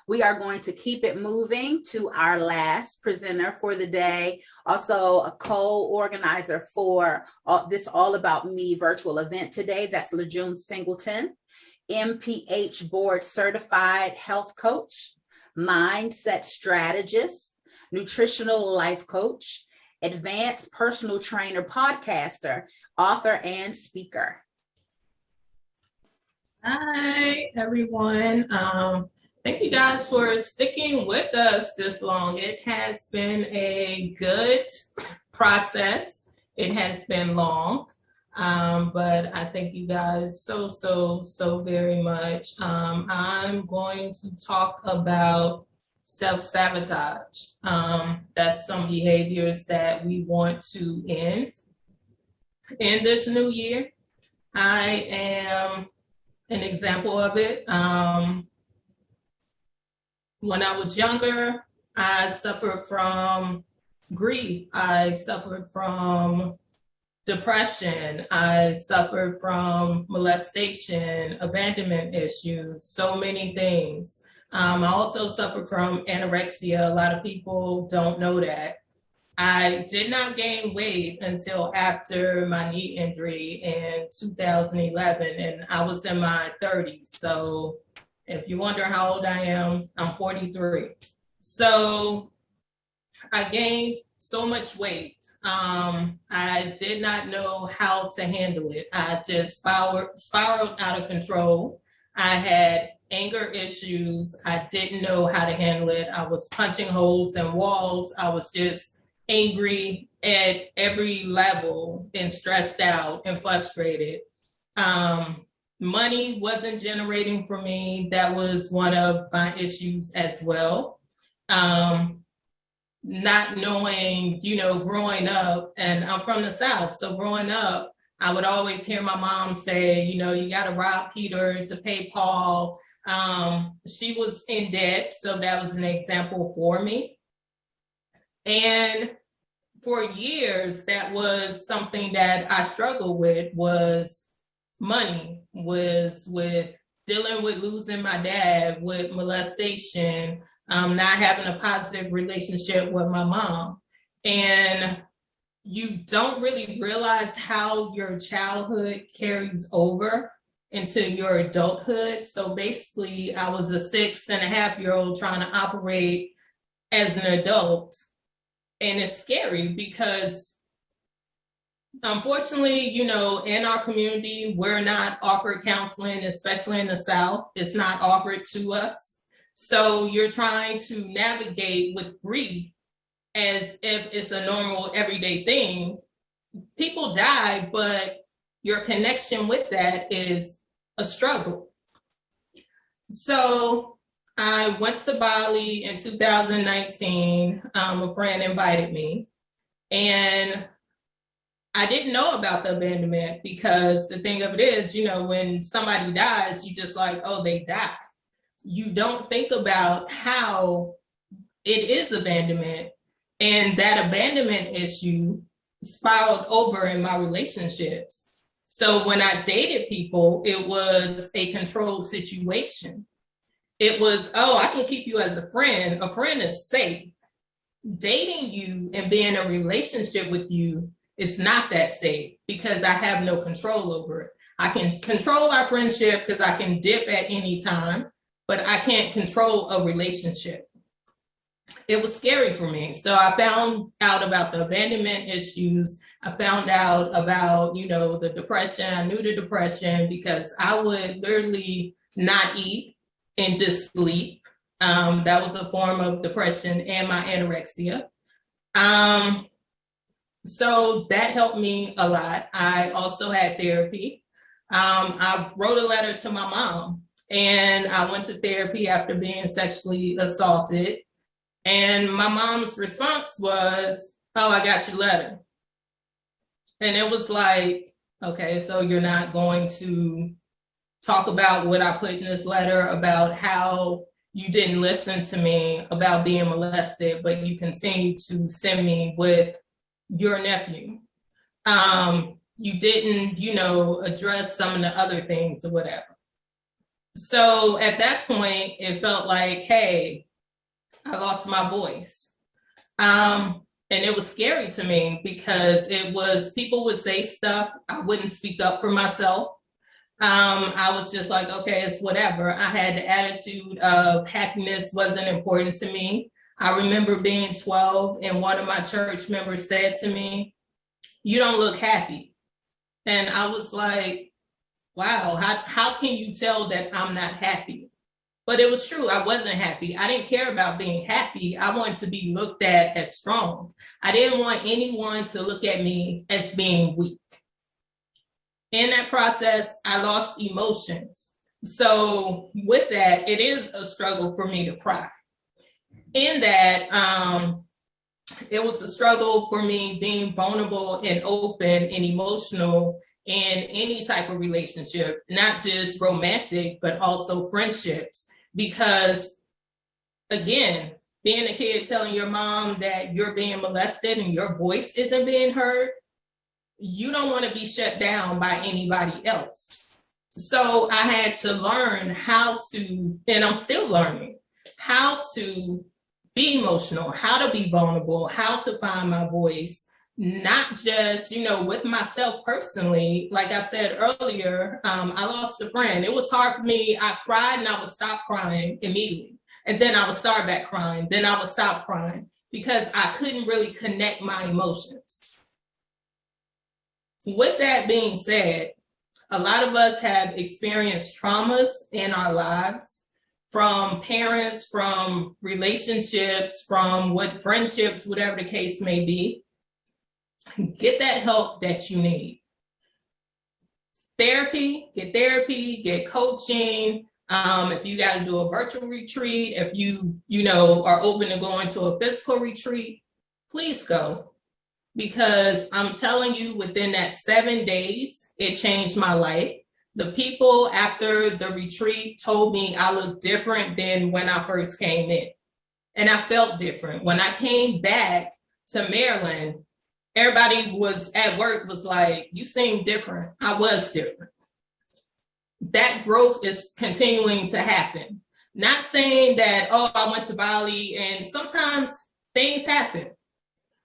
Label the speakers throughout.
Speaker 1: We are going to keep it moving to our last presenter for the day, also a co-organizer for this All About Me virtual event today. That's LaJune Singleton, MPH board certified health coach, mindset strategist, nutritional life coach, advanced personal trainer, podcaster, author, and speaker.
Speaker 2: Hi, everyone. Thank you guys for sticking with us this long. It has been a good process. It has been long, but I thank you guys so very much. I'm going to talk about self-sabotage. That's some behaviors that we want to end in this new year. I am an example of it. When I was younger, I suffered from grief. I suffered from depression. I suffered from molestation, abandonment issues, so many things. I also suffered from anorexia. A lot of people don't know that. I did not gain weight until after my knee injury in 2011, and I was in my 30s. So if you wonder how old I am, I'm 43. So I gained so much weight. I did not know how to handle it. I just spiraled out of control. I had anger issues. I didn't know how to handle it. I was punching holes in walls. I was just angry at every level and stressed out and frustrated. Money wasn't generating for me. That was one of my issues as well. Not knowing, growing up, and I'm from the South, so growing up, I would always hear my mom say, you got to rob Peter to pay Paul. She was in debt, so that was an example for me. And for years, that was something that I struggled with, was money, was with dealing with losing my dad, with molestation, not having a positive relationship with my mom. And you don't really realize how your childhood carries over into your adulthood. So basically, I was a 6.5-year-old trying to operate as an adult. And it's scary because unfortunately, in our community, we're not offered counseling, especially in the South. It's not offered to us. So you're trying to navigate with grief as if it's a normal everyday thing. People die, but your connection with that is a struggle. So I went to Bali in 2019. A friend invited me, and I didn't know about the abandonment because the thing of it is, when somebody dies, you just like, oh, they died. You don't think about how it is abandonment, and that abandonment issue spiraled over in my relationships. So when I dated people, it was a controlled situation. It was, oh, I can keep you as a friend. A friend is safe. Dating you and being in a relationship with you is not that safe because I have no control over it. I can control our friendship because I can dip at any time, but I can't control a relationship. It was scary for me. So I found out about the abandonment issues. I found out about, the depression. I knew the depression because I would literally not eat and just sleep. That was a form of depression, and my anorexia. So that helped me a lot. I also had therapy. I wrote a letter to my mom, and I went to therapy after being sexually assaulted. And my mom's response was, oh, I got your letter. And it was like, okay, so you're not going to talk about what I put in this letter about how you didn't listen to me about being molested, but you continue to send me with your nephew. You didn't, address some of the other things or whatever. So at that point, it felt like, hey, I lost my voice. And it was scary to me because it was, people would say stuff, I wouldn't speak up for myself. I was just like, okay, it's whatever. I had the attitude of happiness wasn't important to me. I remember being 12 and one of my church members said to me, "You don't look happy." And I was like, wow, how can you tell that I'm not happy? But it was true. I wasn't happy. I didn't care about being happy. I wanted to be looked at as strong. I didn't want anyone to look at me as being weak. In that process, I lost emotions. So with that, it is a struggle for me to cry. In that, it was a struggle for me being vulnerable and open and emotional in any type of relationship, not just romantic, but also friendships. Because again, being a kid telling your mom that you're being molested and your voice isn't being heard, you don't want to be shut down by anybody else. So I had to learn how to, and I'm still learning, how to be emotional, how to be vulnerable, how to find my voice, not just, with myself personally. Like I said earlier, I lost a friend. It was hard for me. I cried and I would stop crying immediately. And then I would start back crying. Then I would stop crying because I couldn't really connect my emotions. With that being said, a lot of us have experienced traumas in our lives, from parents, from relationships, from what friendships, whatever the case may be. Get that help that you need. Get therapy, get coaching. If you got to do a virtual retreat, if you are open to going to a physical retreat, please go. Because I'm telling you, within that 7 days, it changed my life. The people after the retreat told me I looked different than when I first came in. And I felt different. When I came back to Maryland, everybody was at work was like, "You seem different." I was different. That growth is continuing to happen. Not saying that, oh, I went to Bali, and sometimes things happen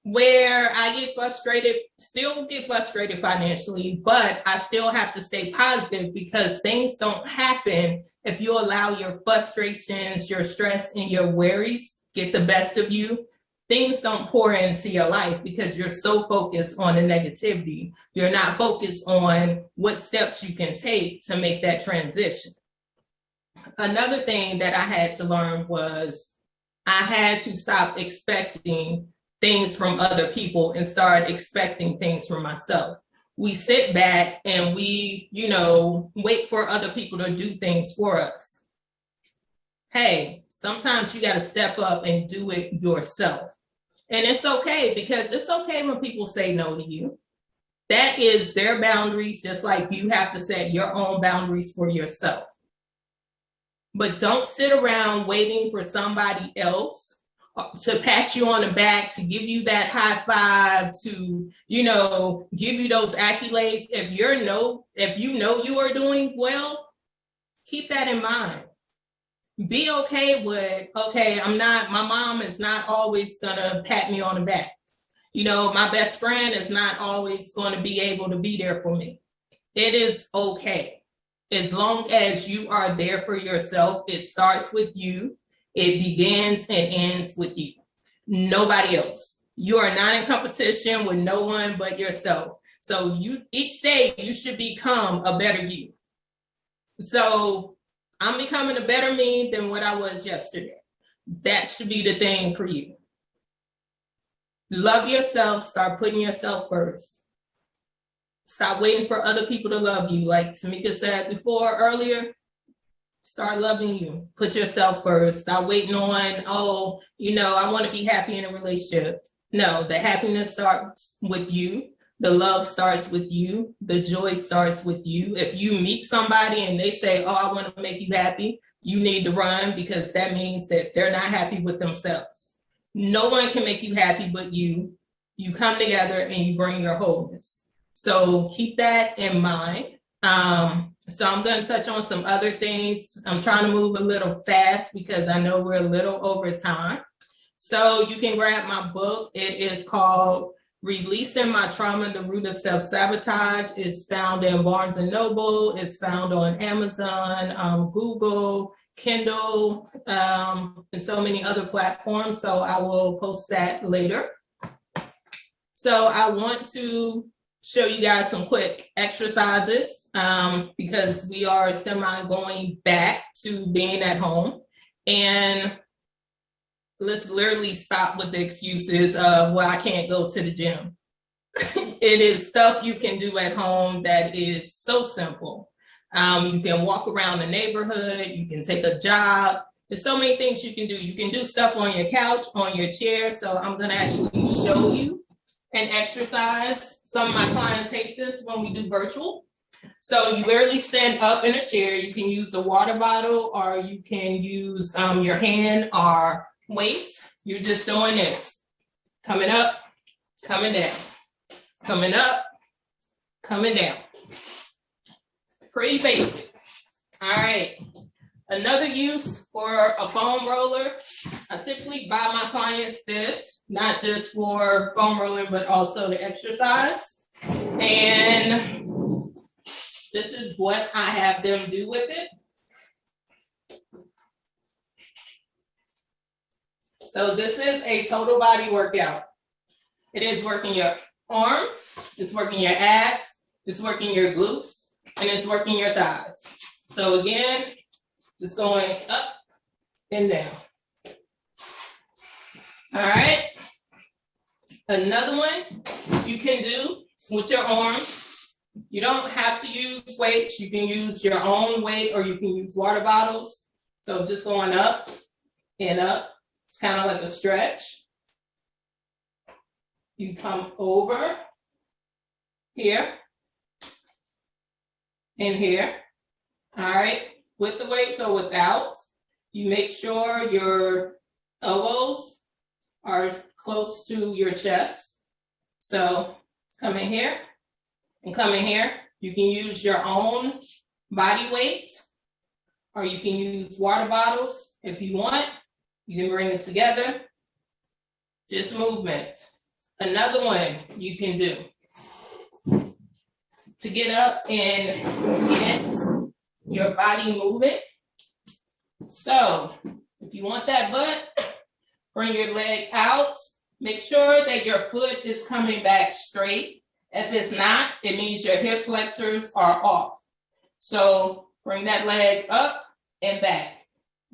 Speaker 2: where I get frustrated, still get frustrated financially, but I still have to stay positive, because things don't happen if you allow your frustrations, your stress, and your worries get the best of you. Things don't pour into your life because you're so focused on the negativity. You're not focused on what steps you can take to make that transition. Another thing that I had to learn was I had to stop expecting things from other people and start expecting things from myself. We sit back and we, wait for other people to do things for us. Hey, sometimes you got to step up and do it yourself. And it's okay, because it's okay when people say no to you. That is their boundaries, just like you have to set your own boundaries for yourself. But don't sit around waiting for somebody else to pat you on the back, to give you that high five, to, give you those accolades. If you know you are doing well, keep that in mind. Be okay with, my mom is not always gonna pat me on the back. My best friend is not always going to be able to be there for me. It is okay. As long as you are there for yourself, it starts with you. It begins and ends with you. Nobody else. You are not in competition with no one but yourself. So each day you should become a better you. So I'm becoming a better me than what I was yesterday. That should be the thing for you. Love yourself. Start putting yourself first. Stop waiting for other people to love you. Like Tamika said earlier, start loving you. Put yourself first. Stop waiting on, I want to be happy in a relationship. No, the happiness starts with you. The love starts with you. The joy starts with you. If you meet somebody and they say, oh, I want to make you happy, you need to run, because that means that they're not happy with themselves. No one can make you happy but you. You come together and you bring your wholeness. So keep that in mind. So I'm going to touch on some other things. I'm trying to move a little fast because I know we're a little over time. So you can grab my book. It is called Releasing My Trauma, The Root of Self-Sabotage. It's found in Barnes & Noble. It's found on Amazon, Google, Kindle, and so many other platforms. So I will post that later. So I want to show you guys some quick exercises because we are going back to being at home. And let's literally stop with the excuses of, well, I can't go to the gym. It is stuff you can do at home that is so simple. You can walk around the neighborhood, you can take a jog. There's so many things you can do. You can do stuff on your couch, on your chair. So I'm gonna actually show you an exercise. Some of my clients hate this when we do virtual. So you literally stand up in a chair. You can use a water bottle or you can use your hand or weight. You're just doing this. Coming up, coming down. Coming up, coming down. Pretty basic. All right. Another use for a foam roller. I typically buy my clients this, not just for foam rolling, but also to exercise. And this is what I have them do with it. So this is a total body workout. It is working your arms, it's working your abs, it's working your glutes, and it's working your thighs. So again, just going up and down. All right. Another one you can do with your arms. You don't have to use weights. You can use your own weight or you can use water bottles. So just going up and up. It's kind of like a stretch. You come over here and here. All right. With the weights or without, you make sure your elbows are close to your chest. So come in here and come in here. You can use your own body weight or you can use water bottles if you want. You can bring it together. Just movement. Another one you can do to get up and get your body moving. So if you want that butt, bring your legs out. Make sure that your foot is coming back straight. If it's not, it means your hip flexors are off. So bring that leg up and back.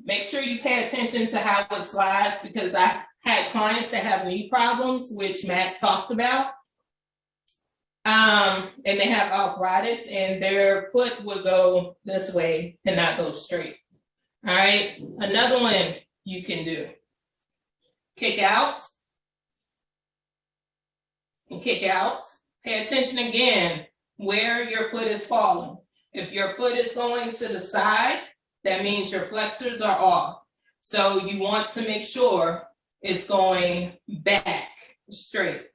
Speaker 2: Make sure you pay attention to how it slides because I had clients that have knee problems, which Matt talked about. And they have arthritis and their foot will go this way and not go straight. All right. Another one you can do. Kick out and kick out. Pay attention again where your foot is falling. If your foot is going to the side, that means your flexors are off. So you want to make sure it's going back straight.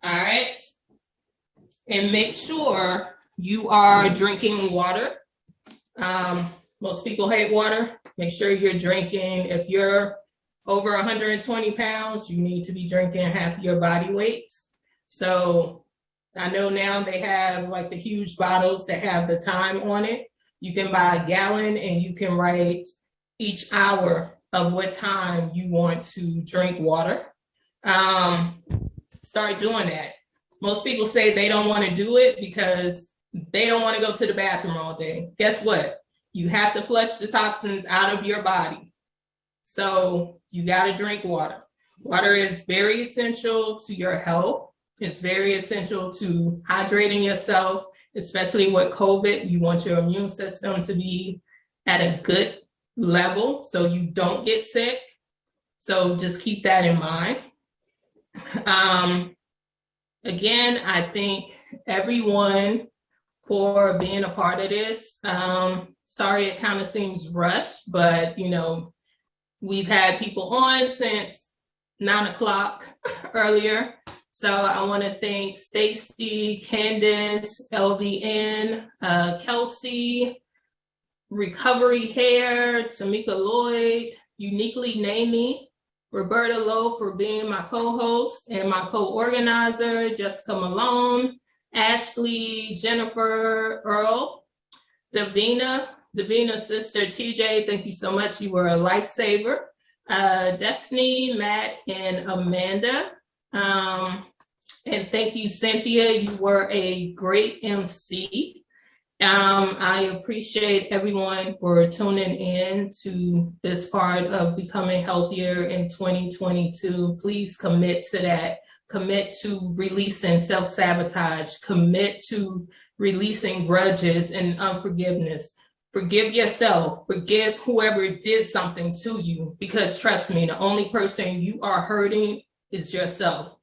Speaker 2: All right. And make sure you are drinking water. Most people hate water. Make sure you're drinking. If you're over 120 pounds, you need to be drinking half your body weight. So I know now they have like the huge bottles that have the time on it. You can buy a gallon and you can write each hour of what time you want to drink water. Start doing that. Most people say they don't want to do it because they don't want to go to the bathroom all day. Guess what? You have to flush the toxins out of your body. So you got to drink water. Water is very essential to your health. It's very essential to hydrating yourself, especially with COVID. You want your immune system to be at a good level so you don't get sick. So just keep that in mind. Again, I thank everyone for being a part of this. Sorry, it kind of seems rushed, but you know, we've had people on since 9 o'clock earlier. So I want to thank Stacy, Candace, LVN, Kelsey, Recovery Hair, Tamika Lloyd, Uniquely Namey, Roberta Lowe for being my co-host and my co-organizer, Jessica Malone, Ashley, Jennifer, Earl, Davina's sister, TJ, thank you so much. You were a lifesaver. Destiny, Matt, and Amanda. And thank you, Cynthia. You were a great MC. I appreciate everyone for tuning in to this part of becoming healthier in 2022. Please commit to that. Commit to releasing self-sabotage. Commit to releasing grudges and unforgiveness. Forgive yourself. Forgive whoever did something to you, because trust me, the only person you are hurting is yourself.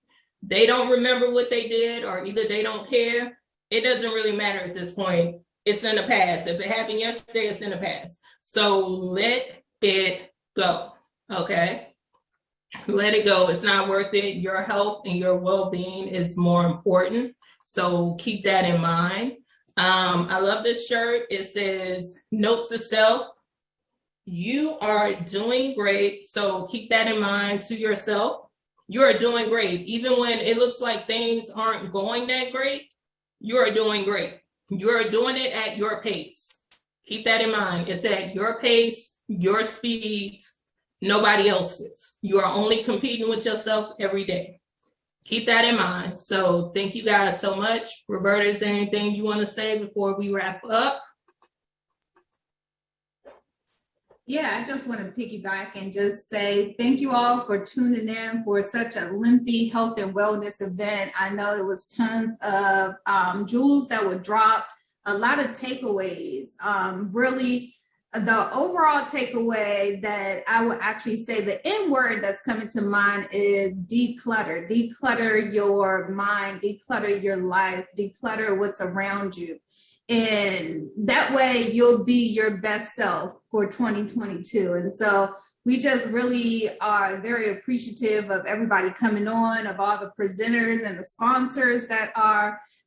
Speaker 2: They don't remember what they did, or either they don't care. It doesn't really matter at this point. It's in the past. If it happened yesterday, it's in the past. So let it go, okay? Let it go. It's not worth it. Your health and your well-being is more important. So keep that in mind. I love this shirt. It says, note to self, you are doing great. So keep that in mind to yourself. You are doing great. Even when it looks like things aren't going that great, you are doing great. You're doing it at your pace. Keep that in mind. It's at your pace, your speed, nobody else's. You are only competing with yourself every day. Keep that in mind. So thank you guys so much. Roberta, is there anything you want to say before we wrap up?
Speaker 3: Yeah, I just want to piggyback and just say thank you all for tuning in for such a lengthy health and wellness event. I know it was tons of jewels that were dropped, a lot of takeaways. Really, the overall takeaway that I would actually say, the N word that's coming to mind is declutter. Declutter your mind, declutter your life, declutter what's around you. And that way you'll be your best self for 2022. And so we just really are very appreciative of everybody coming on, of all the presenters and the sponsors that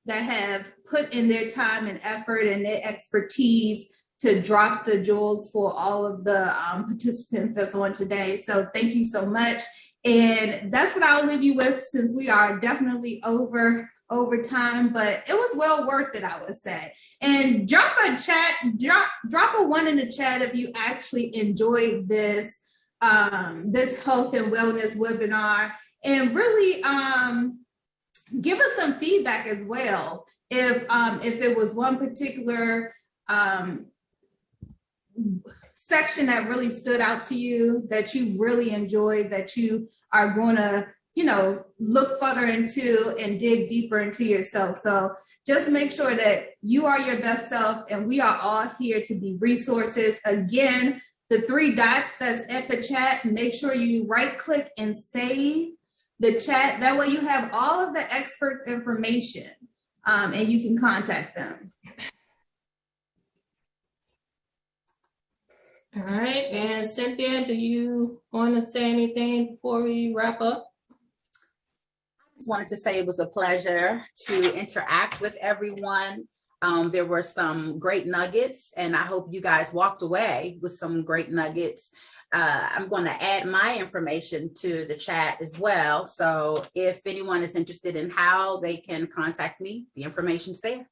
Speaker 3: have put in their time and effort and their expertise to drop the jewels for all of the participants that's on today. So thank you so much. And that's what I'll leave you with, since we are definitely over time, but it was well worth it, I would say. And drop a drop a 1 in the chat if you actually enjoyed this health and wellness webinar, and really give us some feedback as well. If it was one particular section that really stood out to you, that you really enjoyed, that you are going to look further into and dig deeper into yourself. So just make sure that you are your best self, and we are all here to be resources. Again, the 3 dots that's at the chat, make sure you right click and save the chat. That way you have all of the experts' information and you can contact them.
Speaker 2: All right, and Cynthia, do you want to say anything before we wrap up?
Speaker 1: Just wanted to say it was a pleasure to interact with everyone. There were some great nuggets, and I hope you guys walked away with some great nuggets. I'm going to add my information to the chat as well. So if anyone is interested in how they can contact me, the information's there.